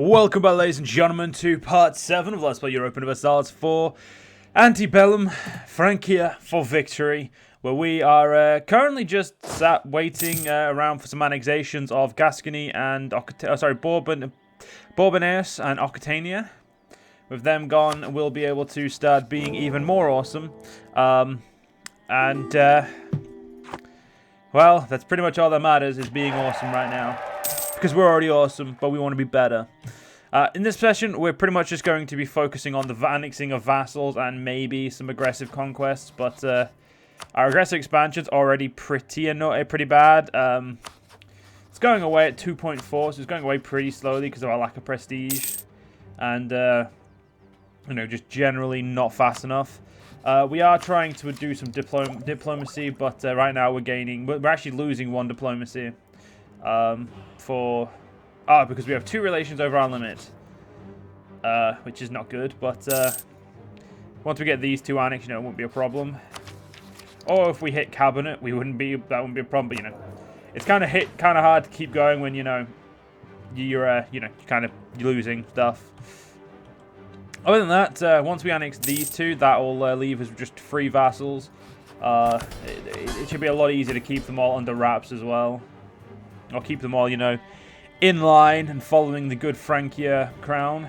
Welcome back, ladies and gentlemen, to part 7 of Let's Play Europa Universalis for Ante Bellum Francia for victory, where we are currently just sat waiting around for some annexations of Gascony and Bourbonnais and Occitania. With them gone, we'll be able to start being even more awesome. Well, that's pretty much all that matters, is being awesome right now. Because we're already awesome, but we want to be better. In this session, we're pretty much just going to be focusing on the annexing of vassals and maybe some aggressive conquests. But our aggressive expansion's already pretty bad. It's going away at 2.4, so it's going away pretty slowly because of our lack of prestige. And, just generally not fast enough. We are trying to do some diplomacy, but right now we're actually losing one diplomacy. Because we have 2 relations over our limit, which is not good. But once we get these 2 annexed, it won't be a problem. Or if we hit cabinet, that wouldn't be a problem. But it's kind of hard to keep going when you're kind of losing stuff. Other than that, once we annex these 2, that will leave us just 3 vassals. It should be a lot easier to keep them all under wraps as well. Or keep them all, in line and following the good Francia crown.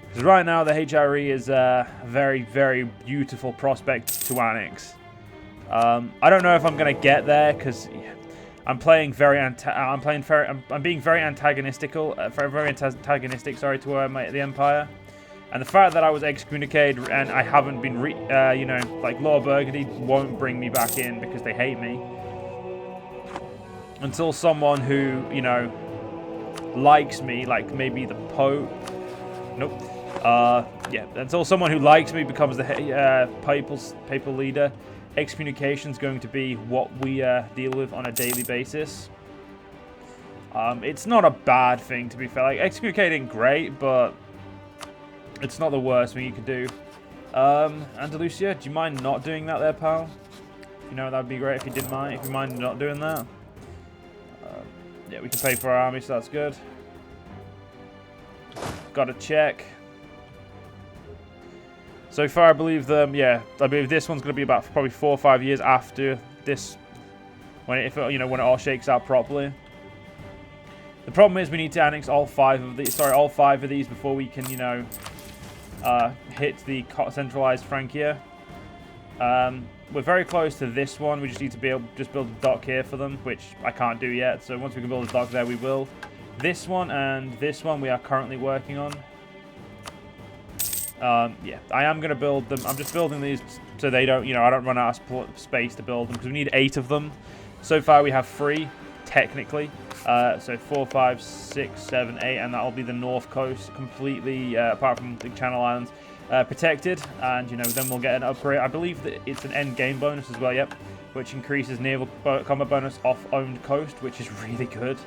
Because right now the HRE is a very, very beautiful prospect to annex. I don't know if I'm gonna get there because I'm being very antagonistic. To the Empire. And the fact that I was excommunicated and I haven't been, like Law Burgundy won't bring me back in because they hate me. Until someone who, likes me, like maybe the Pope. Nope. Until someone who likes me becomes the papal leader, excommunication is going to be what we deal with on a daily basis. It's not a bad thing, to be fair. Like, excommunicating, great, but it's not the worst thing you could do. Andalusia, do you mind not doing that there, pal? That would be great if you didn't mind. If you mind not doing that. Yeah, we can pay for our army, so that's good. Got to check. So far, I believe this one's going to be about probably 4 or 5 years after this, when it all shakes out properly. The problem is we need to annex all 5 of these before we can, hit the centralized Francia. We're very close to this one. We just need to be able to just build a dock here for them, which I can't do yet. So once we can build a dock there, we will. This one and this one we are currently working on. Yeah, I am going to build them. I'm just building these so they don't, I don't run out of space to build them because we need 8 of them. So far we have 3, technically. So 4, 5, 6, 7, 8, and that will be the north coast completely, apart from the Channel Islands. Protected, and then we'll get an upgrade. I believe that it's an end game bonus as well, yep, which increases naval combat bonus off owned coast, which is really good.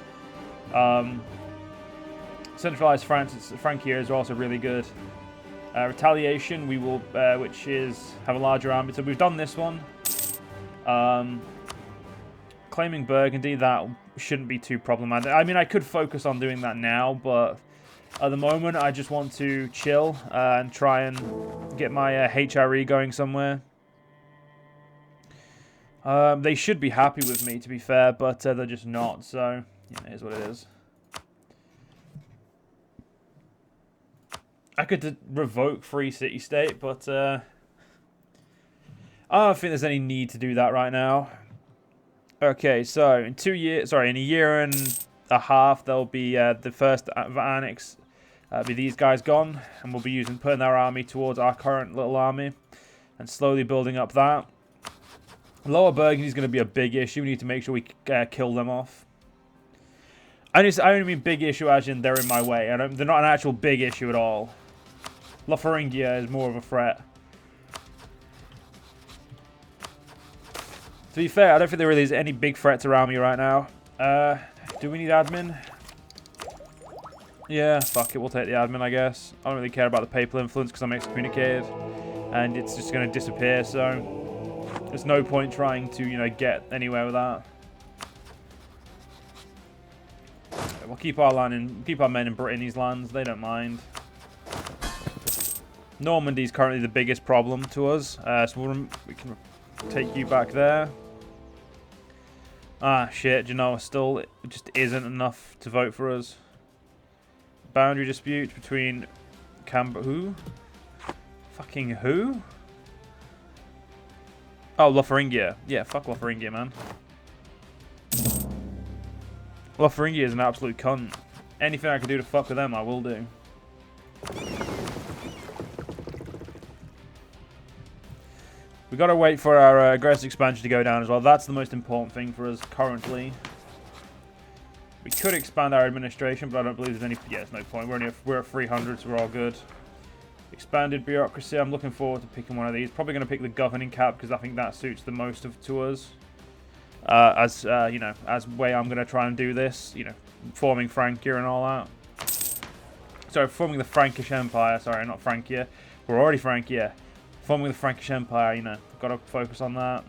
Centralized Francia is also really good. Retaliation, we will, which is have a larger army. So we've done this one. Claiming Burgundy, that shouldn't be too problematic. I mean, I could focus on doing that now, but at the moment, I just want to chill and try and get my HRE going somewhere. They should be happy with me, to be fair, but they're just not, so it is what it is. I could revoke Free City State, but I don't think there's any need to do that right now. Okay, so in a year and a half, there'll be the first annex. Be these guys gone, and we'll be putting our army towards our current little army and slowly building up that. Lower Burgundy is going to be a big issue. We need to make sure we kill them off. I only mean big issue as in they're in my way. They're not an actual big issue at all. Lotharingia is more of a threat. To be fair, I don't think there really is any big threats around me right now. Do we need admin? Yeah, fuck it, we'll take the admin, I guess. I don't really care about the papal influence because I'm excommunicated. And it's just going to disappear, so there's no point trying to, get anywhere with that. we'll keep our men in Brittany's lands. They don't mind. Normandy's currently the biggest problem to us, so we can take you back there. Ah, shit, you know, still, it just isn't enough to vote for us. Boundary dispute between who? Fucking who? Oh, Lotharingia. Yeah, fuck Lotharingia, man. Lotharingia is an absolute cunt. Anything I can do to fuck with them, I will do. We gotta wait for our aggressive expansion to go down as well. That's the most important thing for us currently. We could expand our administration, but I don't believe there's any. Yeah, there's no point. We're at 300, so we're all good. Expanded bureaucracy. I'm looking forward to picking one of these. Probably gonna pick the governing cap because I think that suits the most to us. You know, as way I'm gonna try and do this. You know, forming Francia and all that. Sorry, forming the Frankish Empire. Sorry, not Francia. We're already Francia. Forming the Frankish Empire, you know, got to focus on that.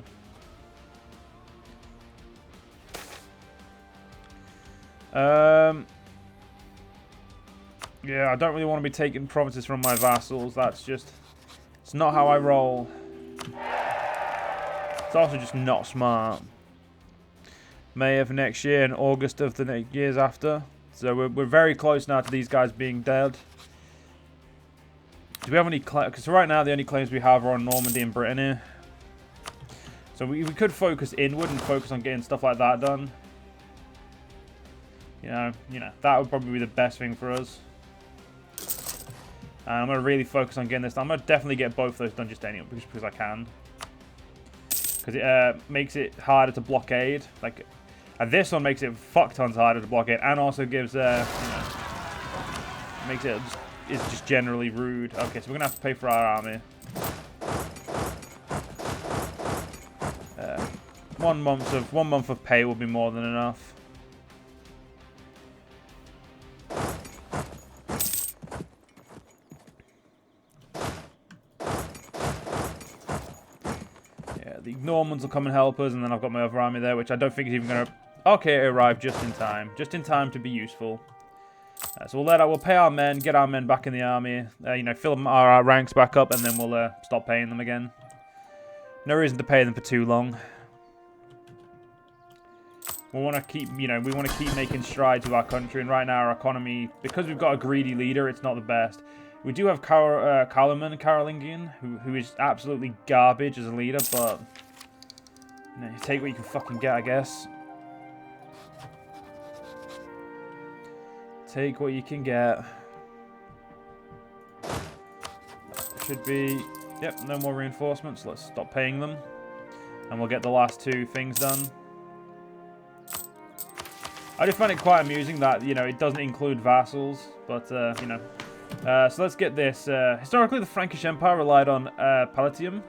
Yeah, I don't really want to be taking provinces from my vassals. That's just, it's not how I roll. It's also just not smart. May of next year and August of the years after. So we're very close now to these guys being dead. Do we have any claims? Because right now the only claims we have are on Normandy and Brittany. So we could focus inward and focus on getting stuff like that done. You know, that would probably be the best thing for us. And I'm going to really focus on getting this done. I'm going to definitely get both of those done just anyway, just because I can. Because it makes it harder to blockade. Like, and this one makes it fuck tons harder to blockade, and also gives, you know, makes it just generally rude. Okay, so we're gonna have to pay for our army. 1 month of pay will be more than enough. Yeah, the Normans will come and help us, and then I've got my other army there, which I don't think is even gonna. Okay, it arrived just in time to be useful. So we'll pay our men, get our men back in the army, you know, fill our ranks back up, and then we'll stop paying them again. No reason to pay them for too long. We want to keep, you know, making strides with our country, and right now our economy, because we've got a greedy leader, it's not the best. We do have Carolingian, who is absolutely garbage as a leader, but you know, you take what you can fucking get, I guess. Take what you can get. Should be, yep, no more reinforcements. Let's stop paying them. And we'll get the last 2 things done. I just find it quite amusing that, you know, it doesn't include vassals. But, you know. So let's get this. Historically, the Frankish Empire relied on palatium.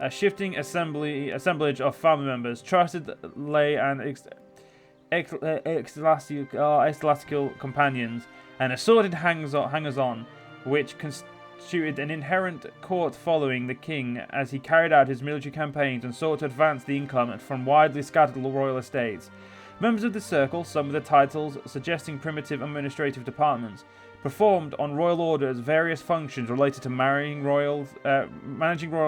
A shifting assemblage of family members, trusted lay and ecclesiastical companions, and assorted hangers-on, which constituted an inherent court following the king as he carried out his military campaigns and sought to advance the income from widely scattered royal estates. Members of this circle, some with the titles suggesting primitive administrative departments, performed on royal orders various functions related to managing royal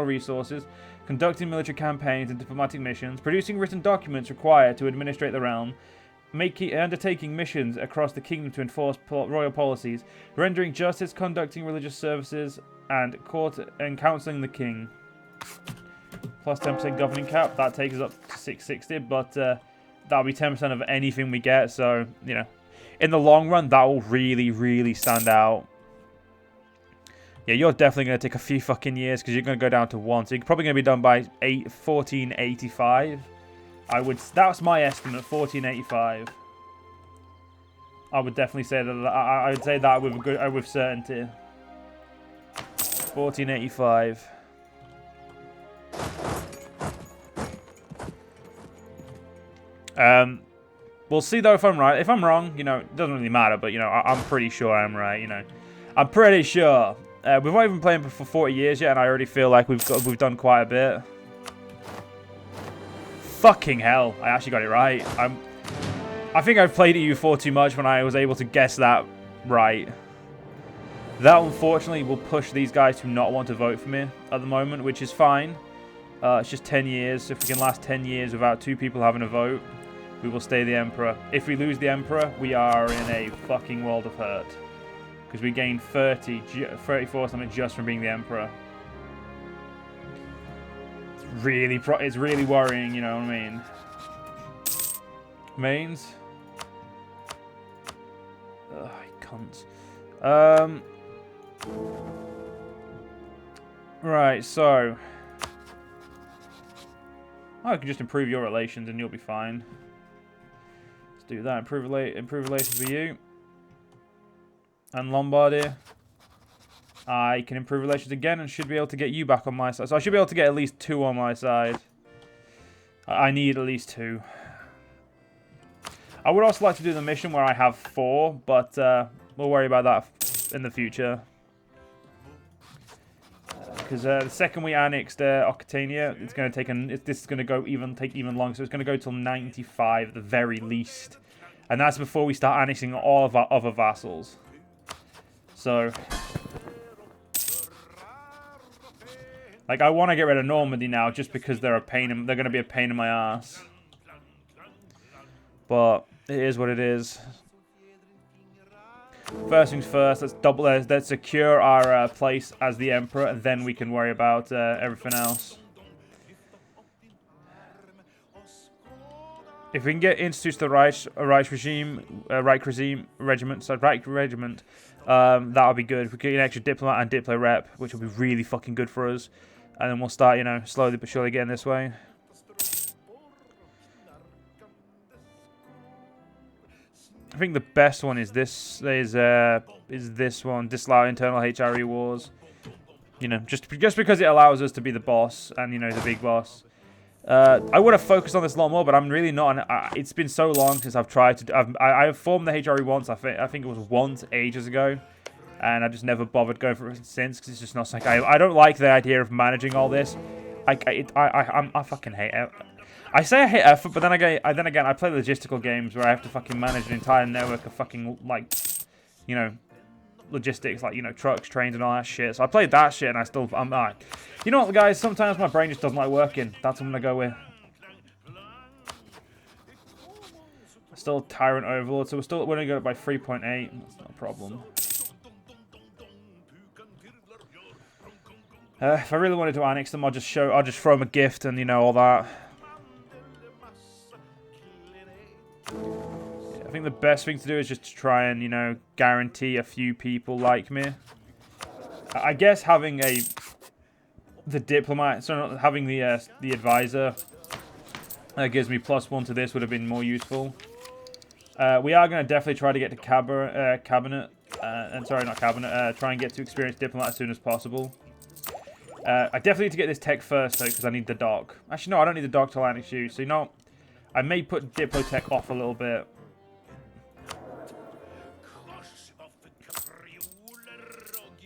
resources, conducting military campaigns and diplomatic missions, producing written documents required to administrate the realm, undertaking missions across the kingdom to enforce royal policies, rendering justice, conducting religious services, and counselling the king. Plus 10% governing cap, that takes us up to 660, but that'll be 10% of anything we get, so, you know, in the long run, that will really, really stand out. Yeah, you're definitely going to take a few fucking years because you're going to go down to 1. So you're probably going to be done by 1485. That's my estimate, 1485. I would definitely say that. I would say that with certainty. 1485. We'll see though if I'm right. If I'm wrong, you know, it doesn't really matter. But you know, I'm pretty sure I'm right. You know, I'm pretty sure. We've not even playing for 40 years yet, and I already feel like we've done quite a bit. Fucking hell! I actually got it right. I think I've played EU4 too much when I was able to guess that right. That, unfortunately, will push these guys to not want to vote for me at the moment, which is fine. It's just 10 years. If we can last 10 years without 2 people having a vote, we will stay the Emperor. If we lose the Emperor, we are in a fucking world of hurt. Because we gained 34 something just from being the Emperor. It's really worrying, you know what I mean? Mains? Ugh, cunts. Right, so... I can just improve your relations and you'll be fine. Let's do that. Improve relations with you. And Lombardy. I can improve relations again and should be able to get you back on my side. So I should be able to get at least 2 on my side. I need at least 2. I would also like to do the mission where I have 4, but we'll worry about that in the future. Because the second we annexed Occitania, it's going to take this is going to take even longer. So it's going to go till 95 at the very least, and that's before we start annexing all of our other vassals. So, like, I want to get rid of Normandy now just because they're going to be a pain in my ass. But it is what it is. First things first, let's secure our place as the Emperor, and then we can worry about everything else. If we can introduce the Reich regiment, that'll be good. If we get an extra diplomat and diplo rep, which will be really fucking good for us, and then we'll start, you know, slowly but surely getting this way. I think the best one is this one, disallow internal HRE wars. You know, just because it allows us to be the boss and, you know, the big boss. I would have focused on this a lot more, but I'm really not. It's been so long since I've tried to. I've formed the HRE once. I think it was once ages ago, and I just never bothered going for it since because it's just not like I don't like the idea of managing all this. I fucking hate it. I say I hate effort, but then again, I play logistical games where I have to fucking manage an entire network of fucking, like, you know, logistics, like, you know, trucks, trains, and all that shit. So I played that shit, and I'm like, you know what, guys? Sometimes my brain just doesn't like working. That's what I'm gonna go with. Still Tyrant Overlord, so we're gonna go by 3.8. That's not a problem. If I really wanted to annex them, I'll just throw them a gift and, you know, all that. I think the best thing to do is just to try and, you know, guarantee a few people like me. I guess having the diplomat, so not having the advisor gives me +1 to this would have been more useful. We are going to definitely try to get to cabinet, try and get to experienced diplomat as soon as possible. I definitely need to get this tech first though, because I need the dock. Actually, no, I don't need the dock till annex you. So, you know, I may put Diplotech off a little bit.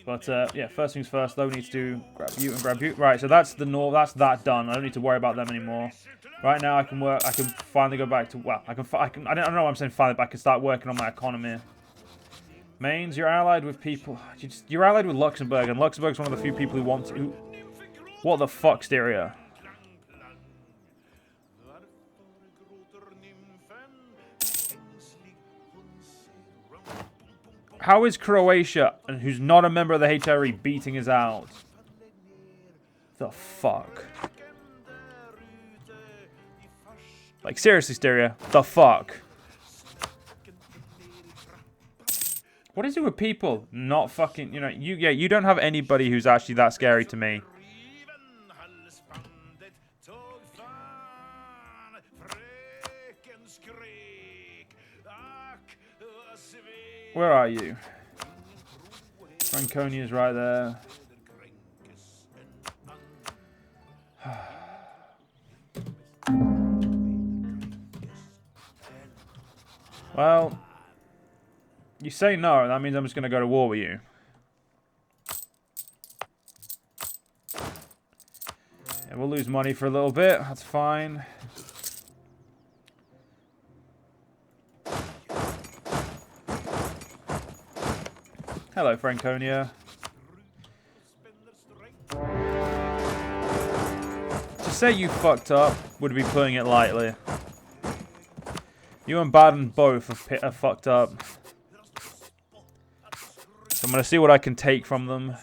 But yeah, first things first though, we need to grab you and grab you. Right, so that's that done. I don't need to worry about them anymore. Right now I can finally go back to, well, I don't know why I'm saying finally, but I can start working on my economy. Mains, you're allied with people, you're allied with Luxembourg, and Luxembourg's one of the few people who want to, what the fuck, Styria? How is Croatia, who's not a member of the HRE, beating us out? The fuck? Like, seriously, Styria, the fuck? What is it with people not fucking, you know, you don't have anybody who's actually that scary to me. Where are you? Franconia's right there. Well, you say no, that means I'm just going to go to war with you. Yeah, we'll lose money for a little bit, that's fine. Hello, Franconia. To say you fucked up would be putting it lightly. You and Baden both have fucked up. So I'm going to see what I can take from them.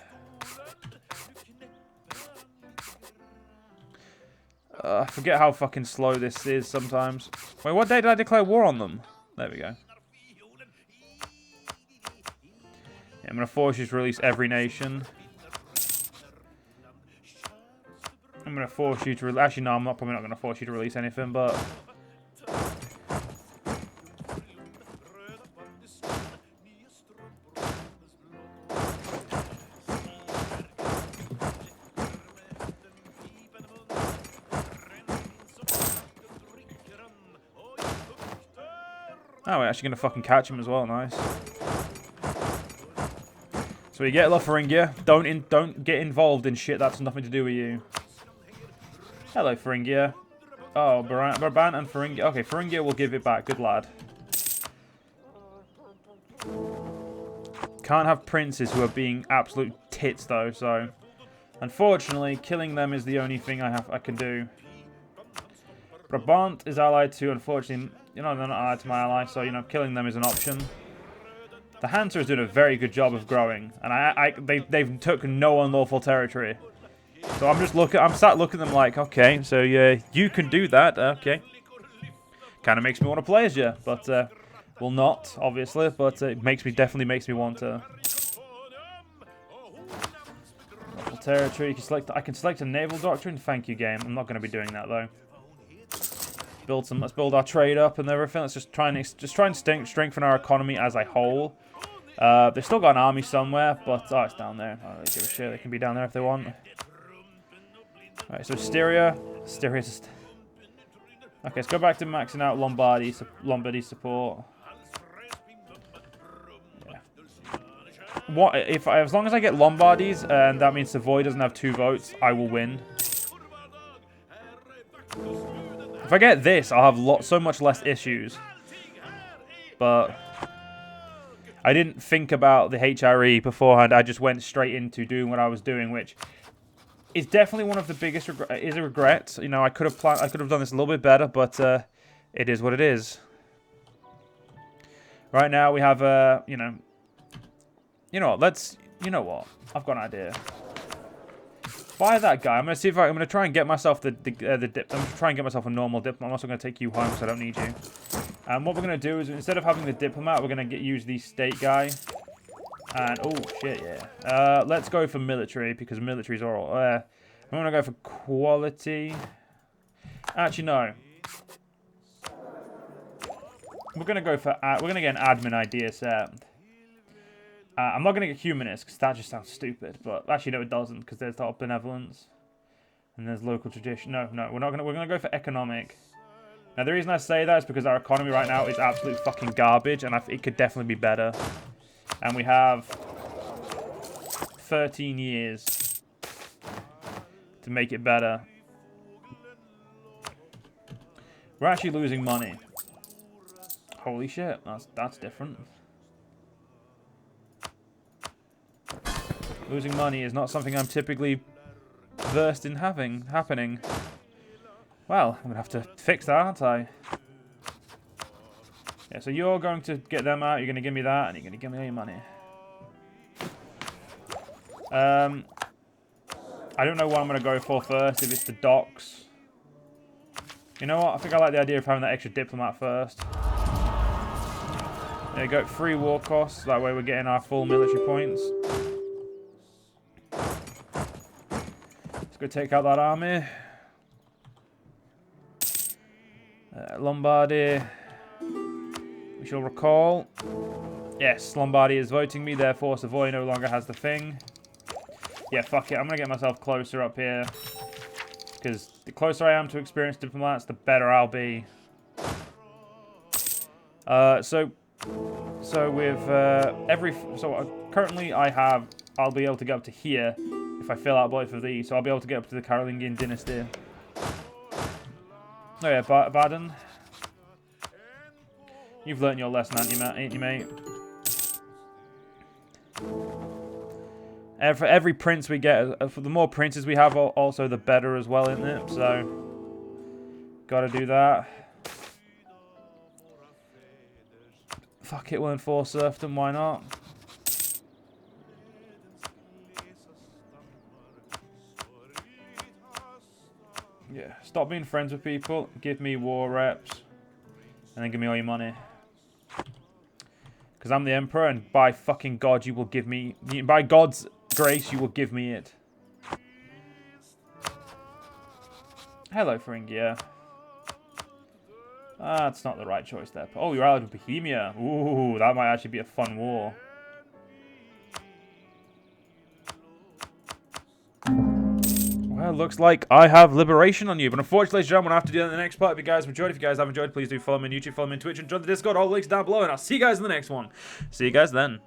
I forget how fucking slow this is sometimes. Wait, what day did I declare war on them? There we go. Yeah, I'm going to force you to release every nation. I'm going to force you to... Actually, no, I'm probably not going to force you to release anything, but... Oh, we're actually going to fucking catch him as well. Nice. So we get Lotharingia. Don't get involved in shit that's nothing to do with you. Hello, Thuringia. Oh, Brabant and Thuringia. Okay, Thuringia will give it back. Good lad. Can't have princes who are being absolute tits, though, so... Unfortunately, killing them is the only thing I can do. Brabant is allied to, unfortunately... You know, they're not allied to my ally, so, you know, killing them is an option. The Hansa is doing a very good job of growing, and they've took no unlawful territory. So I'm sat looking at them like, okay, so yeah, you can do that, okay. Kind of makes me want to play as you, but well, not obviously, but it definitely makes me want to. Unlawful territory. I can select a naval doctrine. Thank you, game. I'm not going to be doing that though. Let's build our trade up and everything. Let's just try and strengthen our economy as a whole. They've still got an army somewhere, but it's down there. I don't really give a shit. They can be down there if they want. Alright, so Styria. Styria's... Okay, let's go back to maxing out Lombardy support. Yeah. As long as I get Lombardies, and that means Savoy doesn't have 2 votes, I will win. If I get this, I'll have so much less issues. But I didn't think about the HRE beforehand. I just went straight into doing what I was doing, which is definitely one of the biggest regrets. You know, I could have done this a little bit better, but it is what it is. Right now we have you know what? I've got an idea. Fire that guy. I'm gonna see if I'm gonna try and get myself I'm gonna try and get myself a normal diplomat. I'm also gonna take you home because I don't need you. And what we're gonna do is instead of having the diplomat, we're gonna use the state guy. And oh shit, yeah. Let's go for military because militaries are all. I'm gonna go for quality. Actually, no. We're gonna get an admin idea set. I'm not going to get humanist because that just sounds stupid. But actually, no, it doesn't because there's the benevolence and there's local tradition. No, we're not going to. We're going to go for economic. Now, the reason I say that is because our economy right now is absolute fucking garbage, and it could definitely be better. And we have 13 years to make it better. We're actually losing money. Holy shit, that's different. Losing money is not something I'm typically versed in happening. Well, I'm going to have to fix that, aren't I? Yeah, so you're going to get them out, you're going to give me that, and you're going to give me all your money. I don't know what I'm going to go for first, if it's the docks. You know what, I think I like the idea of having that extra diplomat first. There you go, free war costs, that way we're getting our full military points. Let's go take out that army. Lombardy. We shall recall. Yes, Lombardy is voting me, therefore Savoy no longer has the thing. Yeah, fuck it. I'm going to get myself closer up here. Because the closer I am to experienced diplomats, the better I'll be. Currently I'll be able to get up to here if I fill out both of these. So I'll be able to get up to the Carolingian dynasty. Oh yeah, Baden. You've learnt your lesson, ain't you, mate? Every prince we get, for the more princes we have, also the better as well, isn't it? So, gotta do that. Fuck it, we'll enforce serfdom, why not? Yeah, stop being friends with people, give me war reps, and then give me all your money. Because I'm the emperor, and by fucking God, you will give me... By God's grace, you will give me it. Hello, Thuringia. That's not the right choice there. Oh, you're allied with Bohemia. Ooh, that might actually be a fun war. Well, looks like I have liberation on you. But unfortunately, ladies and gentlemen, I'm going to have to do that in the next part. If you guys have enjoyed, if you guys have enjoyed, please do follow me on YouTube, follow me on Twitch, and join the Discord. All the links down below. And I'll see you guys in the next one. See you guys then.